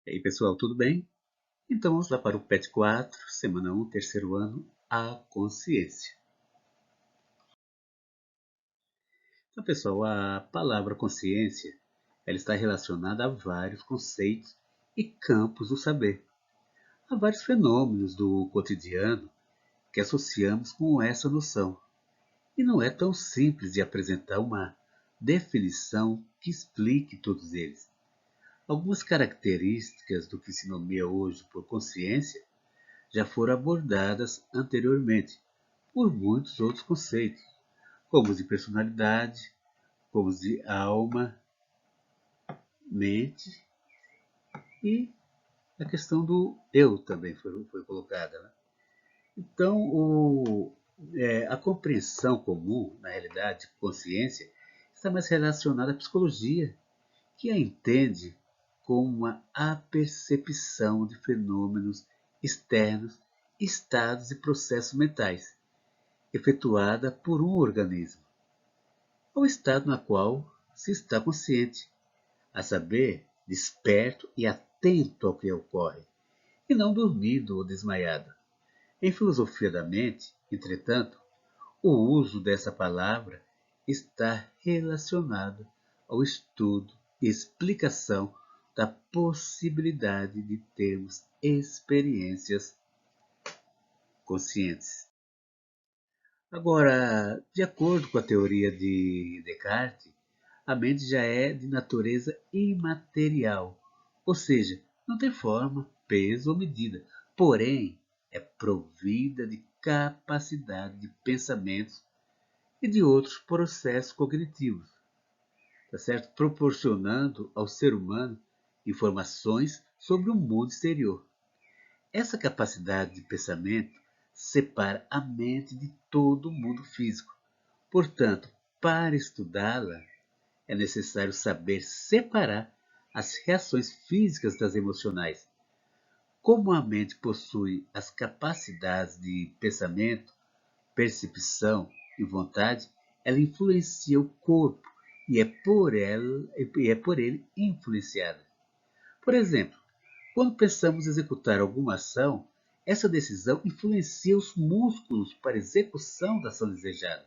E aí, pessoal, tudo bem? Então vamos lá para o PET 4, semana 1, terceiro ano, a consciência. Então, pessoal, a palavra consciência, ela está relacionada a vários conceitos e campos do saber. Há vários fenômenos do cotidiano que associamos com essa noção. E não é tão simples de apresentar uma definição que explique todos eles. Algumas características do que se nomeia hoje por consciência já foram abordadas anteriormente por muitos outros conceitos, como os de personalidade, como os de alma, mente e a questão do eu também foi colocada. Né? Então, a compreensão comum, na realidade, consciência, está mais relacionada à psicologia, que a entende como uma apercepção de fenômenos externos, estados e processos mentais, efetuada por um organismo, ao estado na qual se está consciente, a saber, desperto e atento ao que ocorre, e não dormido ou desmaiado. Em filosofia da mente, entretanto, o uso dessa palavra está relacionado ao estudo e explicação da possibilidade de termos experiências conscientes. Agora, de acordo com a teoria de Descartes, a mente já é de natureza imaterial, ou seja, não tem forma, peso ou medida, porém é provida de capacidade de pensamentos e de outros processos cognitivos, tá certo? Proporcionando ao ser humano informações sobre o mundo exterior. Essa capacidade de pensamento separa a mente de todo o mundo físico. Portanto, para estudá-la, é necessário saber separar as reações físicas das emocionais. Como a mente possui as capacidades de pensamento, percepção e vontade, ela influencia o corpo e é por ele influenciada. Por exemplo, quando pensamos executar alguma ação, essa decisão influencia os músculos para a execução da ação desejada.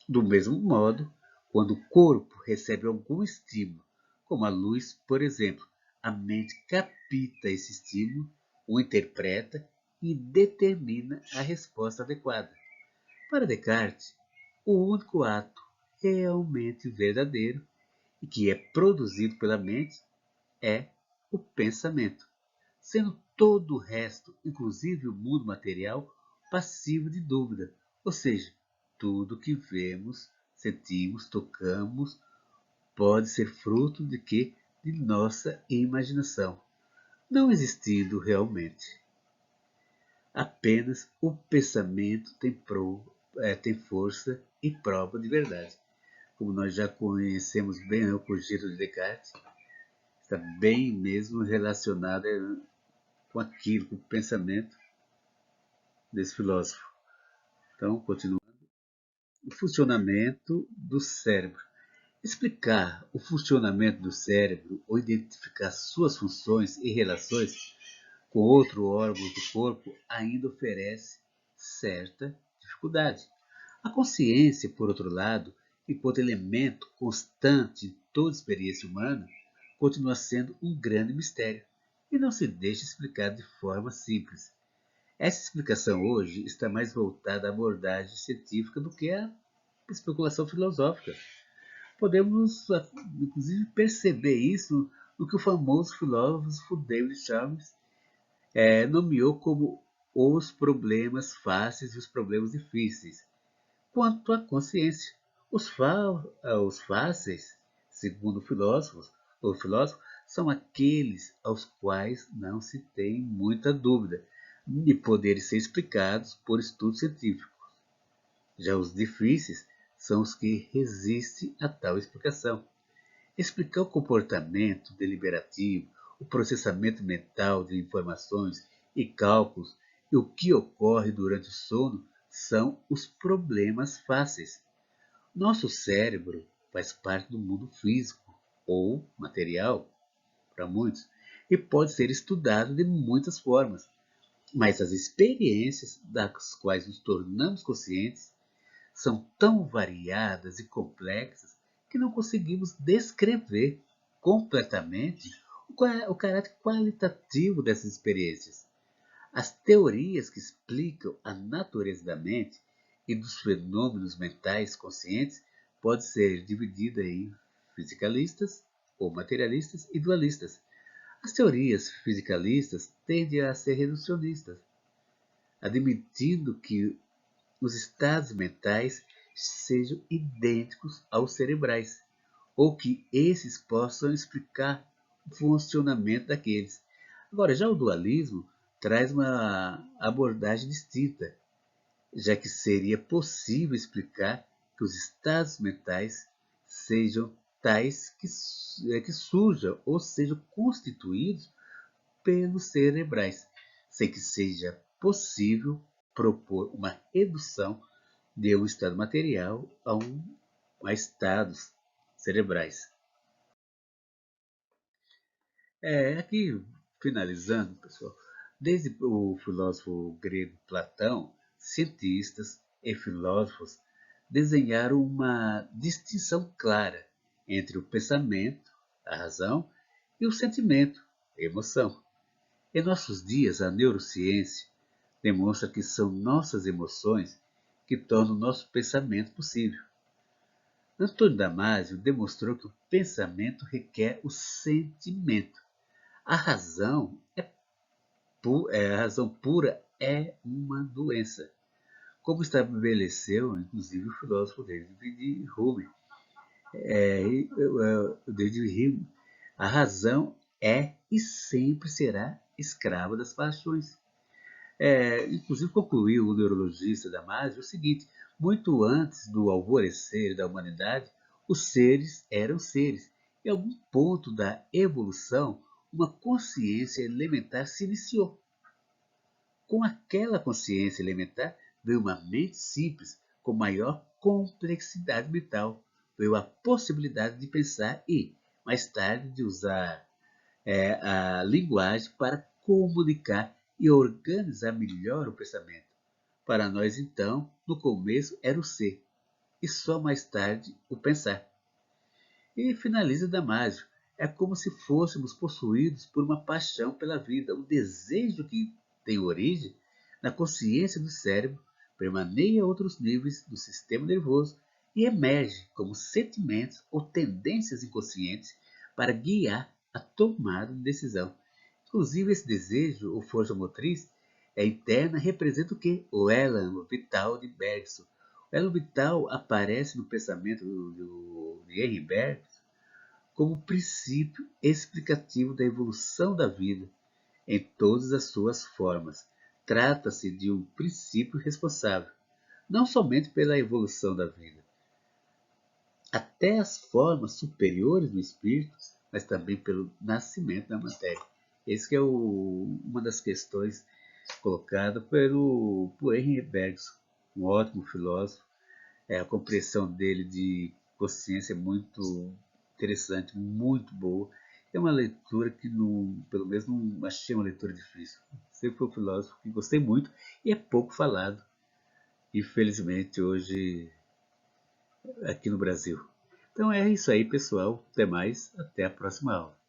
Do mesmo modo, quando o corpo recebe algum estímulo, como a luz, por exemplo, a mente capta esse estímulo, o interpreta e determina a resposta adequada. Para Descartes, o único ato realmente verdadeiro e que é produzido pela mente é o pensamento, sendo todo o resto, inclusive o mundo material, passivo de dúvida, ou seja, tudo que vemos, sentimos, tocamos, pode ser fruto de quê? De nossa imaginação, não existindo realmente. Apenas o pensamento tem força e prova de verdade. Como nós já conhecemos bem o Cogito de Descartes, está bem mesmo relacionado com aquilo, com o pensamento desse filósofo. Então, continuando. O funcionamento do cérebro. Explicar o funcionamento do cérebro ou identificar suas funções e relações com outro órgão do corpo ainda oferece certa dificuldade. A consciência, por outro lado, enquanto elemento constante de toda experiência humana, continua sendo um grande mistério e não se deixa explicar de forma simples. Essa explicação hoje está mais voltada à abordagem científica do que à especulação filosófica. Podemos, inclusive, perceber isso no que o famoso filósofo David Chalmers nomeou como os problemas fáceis e os problemas difíceis. Quanto à consciência, os fáceis, segundo o filósofo, são aqueles aos quais não se tem muita dúvida de poderem ser explicados por estudos científicos. Já os difíceis são os que resistem a tal explicação. Explicar o comportamento deliberativo, o processamento mental de informações e cálculos e o que ocorre durante o sono são os problemas fáceis. Nosso cérebro faz parte do mundo físico ou material, para muitos, e pode ser estudado de muitas formas, mas as experiências das quais nos tornamos conscientes são tão variadas e complexas que não conseguimos descrever completamente o caráter qualitativo dessas experiências. As teorias que explicam a natureza da mente e dos fenômenos mentais conscientes podem ser divididas em fisicalistas ou materialistas e dualistas. As teorias fisicalistas tendem a ser reducionistas, admitindo que os estados mentais sejam idênticos aos cerebrais, ou que esses possam explicar o funcionamento daqueles. Agora, já o dualismo traz uma abordagem distinta, já que seria possível explicar que os estados mentais sejam tais que surjam ou sejam constituídos pelos cerebrais, sem que seja possível propor uma redução de um estado material a estados cerebrais. Aqui, finalizando, pessoal, desde o filósofo grego Platão, cientistas e filósofos desenharam uma distinção clara entre o pensamento, a razão, e o sentimento, a emoção. Em nossos dias, a neurociência demonstra que são nossas emoções que tornam o nosso pensamento possível. Antônio Damasio demonstrou que o pensamento requer o sentimento. A razão, a razão pura é uma doença, como estabeleceu, inclusive, o filósofo David Hume. David Hume, a razão é e sempre será escrava das paixões. Inclusive concluiu o neurologista Damasio o seguinte: muito antes do alvorecer da humanidade, os seres eram seres. Em algum ponto da evolução, uma consciência elementar se iniciou. Com aquela consciência elementar veio uma mente simples, com maior complexidade mental. Veio a possibilidade de pensar e, mais tarde, de usar a linguagem para comunicar e organizar melhor o pensamento. Para nós, então, no começo era o ser, e só mais tarde o pensar. E finaliza Damásio. É como se fôssemos possuídos por uma paixão pela vida, um desejo que tem origem na consciência do cérebro, permaneia a outros níveis do sistema nervoso e emerge como sentimentos ou tendências inconscientes para guiar a tomada de decisão. Inclusive, esse desejo ou força motriz interna representa o quê? O elan vital de Bergson. O elan vital aparece no pensamento de Henri Bergson como princípio explicativo da evolução da vida em todas as suas formas. Trata-se de um princípio responsável, não somente pela evolução da vida, até as formas superiores do espírito, mas também pelo nascimento da matéria. Esse que é uma das questões colocada por Henri Bergson, um ótimo filósofo. A compreensão dele de consciência é muito interessante, muito boa. É uma leitura que, pelo menos, não achei uma leitura difícil. Sempre foi um filósofo que gostei muito e é pouco falado, infelizmente, hoje aqui no Brasil. Então é isso aí, pessoal. Até mais. Até a próxima aula.